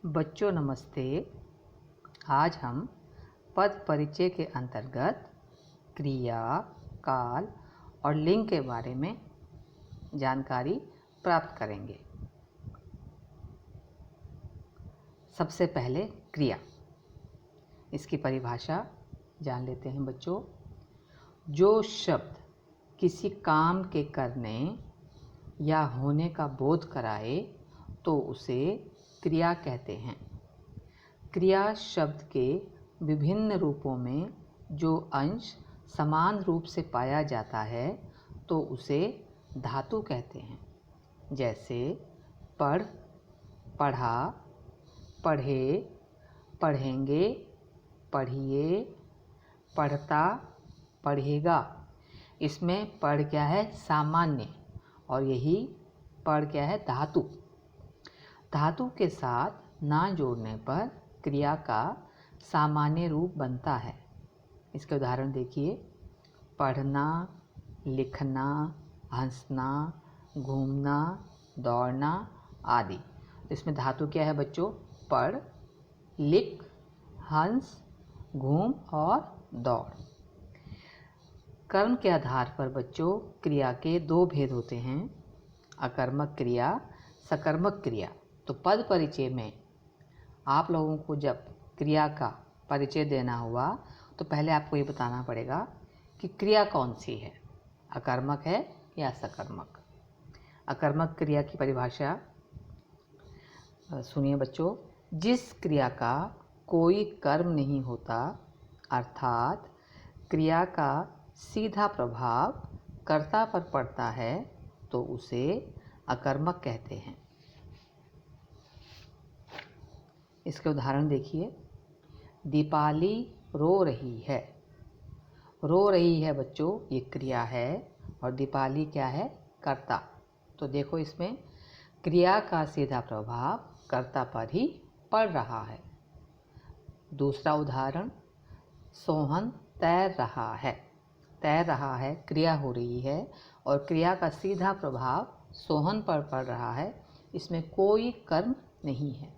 बच्चों नमस्ते। आज हम पद परिचय के अंतर्गत क्रिया, काल और लिंग के बारे में जानकारी प्राप्त करेंगे। सबसे पहले क्रिया, इसकी परिभाषा जान लेते हैं बच्चों। जो शब्द किसी काम के करने या होने का बोध कराए तो उसे क्रिया कहते हैं। क्रिया शब्द के विभिन्न रूपों में जो अंश समान रूप से पाया जाता है तो उसे धातु कहते हैं। जैसे पढ़, पढ़ा, पढ़े, पढ़ेंगे, पढ़िए, पढ़ता, पढ़ेगा। इसमें पढ़ क्या है? सामान्य, और यही पढ़ क्या है? धातु। धातु के साथ ना जोड़ने पर क्रिया का सामान्य रूप बनता है। इसके उदाहरण देखिए। पढ़ना, लिखना, हंसना, घूमना, दौड़ना आदि। इसमें धातु क्या है बच्चों? पढ़, लिख, हंस, घूम और दौड़। कर्म के आधार पर बच्चों क्रिया के दो भेद होते हैं, अकर्मक क्रिया, सकर्मक क्रिया। तो पद परिचय में आप लोगों को जब क्रिया का परिचय देना हुआ तो पहले आपको ये बताना पड़ेगा कि क्रिया कौन सी है, अकर्मक है या सकर्मक। अकर्मक क्रिया की परिभाषा सुनिए बच्चों। जिस क्रिया का कोई कर्म नहीं होता, अर्थात क्रिया का सीधा प्रभाव कर्ता पर पड़ता है, तो उसे अकर्मक कहते हैं। इसके उदाहरण देखिए। दीपाली रो रही है। रो रही है बच्चों, ये क्रिया है और दीपाली क्या है? कर्ता। तो देखो इसमें क्रिया का सीधा प्रभाव कर्ता पर ही पड़ रहा है। दूसरा उदाहरण, सोहन तैर रहा है। तैर रहा है, क्रिया हो रही है और क्रिया का सीधा प्रभाव सोहन पर पड़ रहा है। इसमें कोई कर्म नहीं है।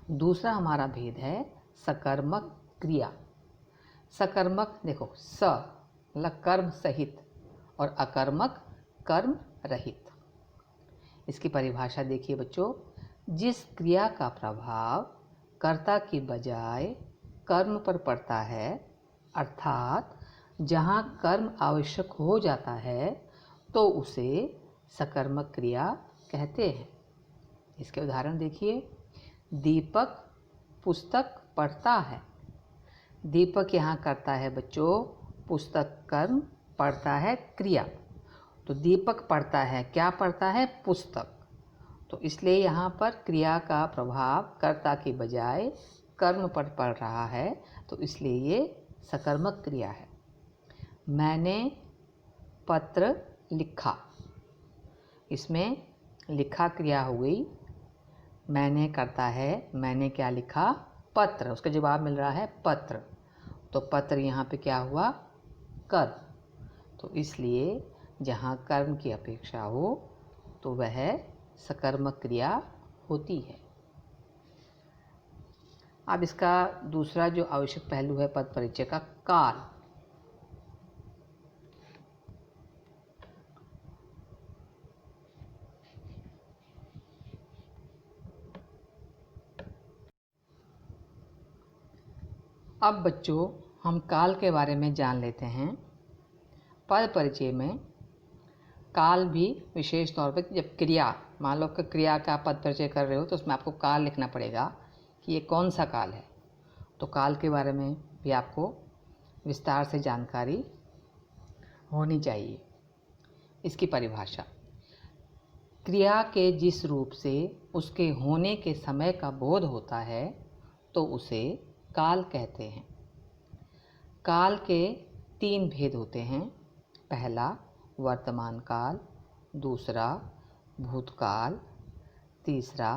दूसरा हमारा भेद है सकर्मक क्रिया। सकर्मक देखो, स मतलब कर्म सहित और अकर्मक कर्म रहित। इसकी परिभाषा देखिए बच्चों। जिस क्रिया का प्रभाव कर्ता की बजाय कर्म पर पड़ता है, अर्थात जहाँ कर्म आवश्यक हो जाता है, तो उसे सकर्मक क्रिया कहते हैं। इसके उदाहरण देखिए। दीपक पुस्तक पढ़ता है। दीपक यहाँ करता है बच्चों पुस्तक कर्म, पढ़ता है क्रिया। तो दीपक पढ़ता है, क्या पढ़ता है? पुस्तक। तो इसलिए यहाँ पर क्रिया का प्रभाव कर्ता की बजाय कर्म पर पड़ रहा है, तो इसलिए ये सकर्मक क्रिया है। मैंने पत्र लिखा। इसमें लिखा क्रिया हो गई। मैंने करता है, मैंने क्या लिखा? पत्र। उसका जवाब मिल रहा है पत्र। तो पत्र यहाँ पे क्या हुआ? कर्म। तो इसलिए जहाँ कर्म की अपेक्षा हो तो वह सकर्मक क्रिया होती है। अब इसका दूसरा जो आवश्यक पहलू है पद परिचय का, काल। अब बच्चों हम काल के बारे में जान लेते हैं। पद परिचय में काल भी विशेष तौर पर, जब क्रिया, मान लो कि क्रिया का पद परिचय कर रहे हो तो उसमें आपको काल लिखना पड़ेगा कि ये कौन सा काल है। तो काल के बारे में भी आपको विस्तार से जानकारी होनी चाहिए। इसकी परिभाषा, क्रिया के जिस रूप से उसके होने के समय का बोध होता है तो उसे काल कहते हैं। काल के तीन भेद होते हैं। पहला वर्तमान काल, दूसरा भूतकाल, तीसरा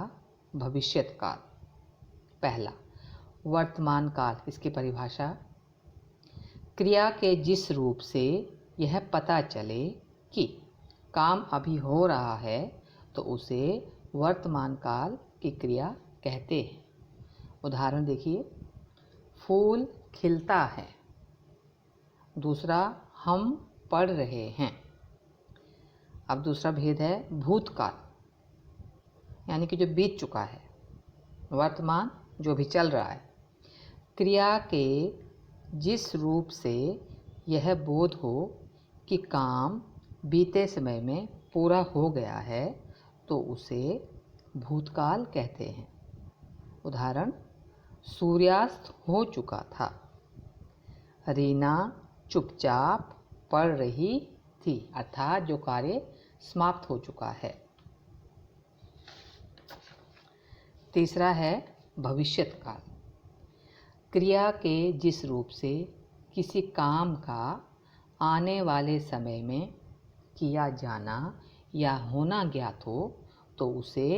भविष्यत काल। पहला वर्तमान काल, इसकी परिभाषा, क्रिया के जिस रूप से यह पता चले कि काम अभी हो रहा है तो उसे वर्तमान काल की क्रिया कहते हैं। उदाहरण देखिए, फूल खिलता है। दूसरा, हम पढ़ रहे हैं। अब दूसरा भेद है भूतकाल, यानी कि जो बीत चुका है। वर्तमान, जो भी चल रहा है। क्रिया के जिस रूप से यह बोध हो कि काम बीते समय में पूरा हो गया है तो उसे भूतकाल कहते हैं। उदाहरण, सूर्यास्त हो चुका था। रीना चुपचाप पढ़ रही थी, अर्थात जो कार्य समाप्त हो चुका है। तीसरा है भविष्यत्काल। क्रिया के जिस रूप से किसी काम का आने वाले समय में किया जाना या होना ज्ञात हो तो उसे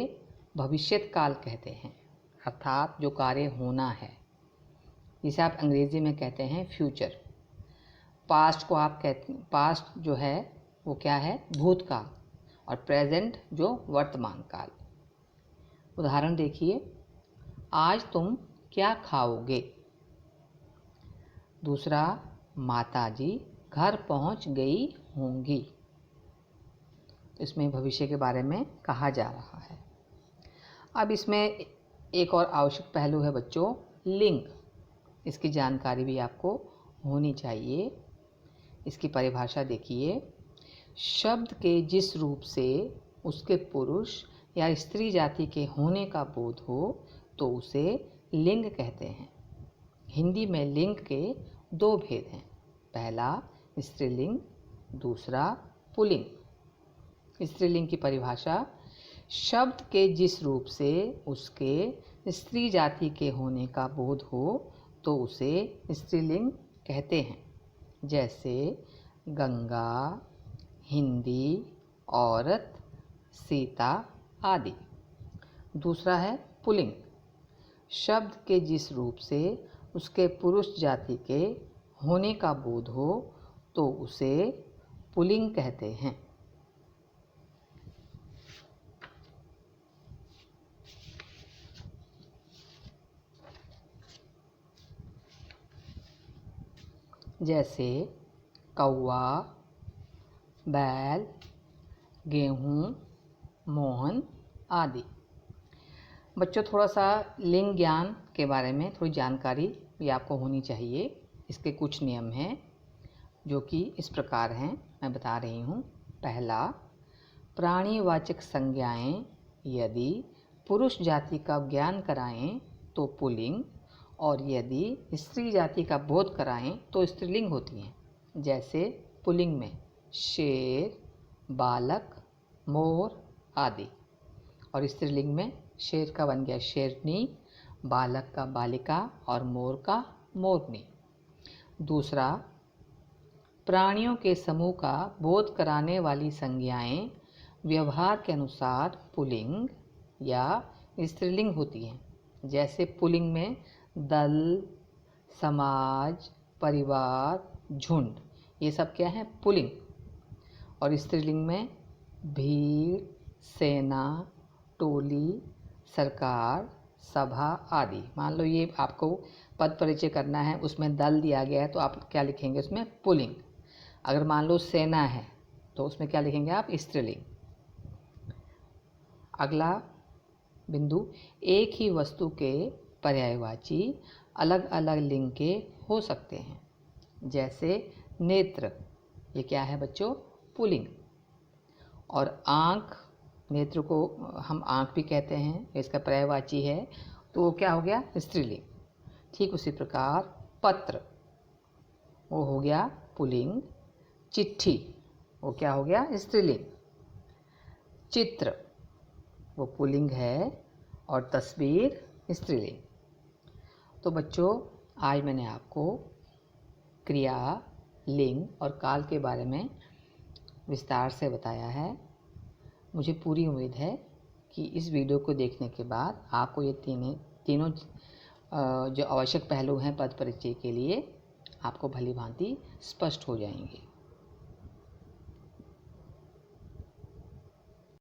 भविष्यत्काल कहते हैं, अर्थात जो कार्य होना है, जिसे आप अंग्रेजी में कहते हैं फ्यूचर। पास्ट को आप कहते, पास्ट जो है वो क्या है, भूतकाल, और प्रेजेंट जो वर्तमान काल। उदाहरण देखिए, आज तुम क्या खाओगे। दूसरा, माताजी घर पहुंच गई होंगी। इसमें भविष्य के बारे में कहा जा रहा है। अब इसमें एक और आवश्यक पहलू है बच्चों, लिंग। इसकी जानकारी भी आपको होनी चाहिए। इसकी परिभाषा देखिए, शब्द के जिस रूप से उसके पुरुष या स्त्री जाति के होने का बोध हो तो उसे लिंग कहते हैं। हिंदी में लिंग के दो भेद हैं, पहला स्त्रीलिंग, दूसरा पुल्लिंग। स्त्रीलिंग की परिभाषा, शब्द के जिस रूप से उसके स्त्री जाति के होने का बोध हो तो उसे स्त्रीलिंग कहते हैं, जैसे गंगा, हिंदी, औरत, सीता आदि। दूसरा है पुल्लिंग, शब्द के जिस रूप से उसके पुरुष जाति के होने का बोध हो तो उसे पुल्लिंग कहते हैं। जैसे कौवा, बैल, गेहूँ, मोहन आदि। बच्चों, थोड़ा सा लिंग ज्ञान के बारे में थोड़ी जानकारी भी आपको होनी चाहिए। इसके कुछ नियम हैं जो कि इस प्रकार हैं, मैं बता रही हूँ। पहला, प्राणीवाचक संज्ञाएं यदि पुरुष जाति का ज्ञान कराएं तो पुल्लिंग, और यदि स्त्री जाति का बोध कराएं तो स्त्रीलिंग होती हैं। जैसे पुल्लिंग में शेर, बालक, मोर आदि, और स्त्रीलिंग में शेर का बन गया शेरनी, बालक का बालिका और मोर का मोरनी। दूसरा, प्राणियों के समूह का बोध कराने वाली संज्ञाएं व्यवहार के अनुसार पुल्लिंग या स्त्रीलिंग होती हैं। जैसे पुल्लिंग में दल, समाज, परिवार, झुंड, ये सब क्या है, पुल्लिंग। और स्त्रीलिंग में भीड़, सेना, टोली, सरकार, सभा आदि। मान लो ये आपको पद परिचय करना है, उसमें दल दिया गया है तो आप क्या लिखेंगे, उसमें पुल्लिंग। अगर मान लो सेना है तो उसमें क्या लिखेंगे आप, स्त्रीलिंग। अगला बिंदु, एक ही वस्तु के पर्यायवाची अलग अलग लिंग के हो सकते हैं। जैसे नेत्र, ये क्या है बच्चों, पुल्लिंग। और आँख, नेत्र को हम आँख भी कहते हैं, इसका पर्यायवाची है तो वो क्या हो गया, स्त्रीलिंग। ठीक उसी प्रकार पत्र, वो हो गया पुल्लिंग। चिट्ठी, वो क्या हो गया, स्त्रीलिंग। चित्र, वो पुल्लिंग है, और तस्वीर स्त्रीलिंग। तो बच्चों, आज मैंने आपको क्रिया, लिंग और काल के बारे में विस्तार से बताया है। मुझे पूरी उम्मीद है कि इस वीडियो को देखने के बाद आपको ये तीनों जो आवश्यक पहलू हैं पद परिचय के लिए, आपको भली भांति स्पष्ट हो जाएंगे।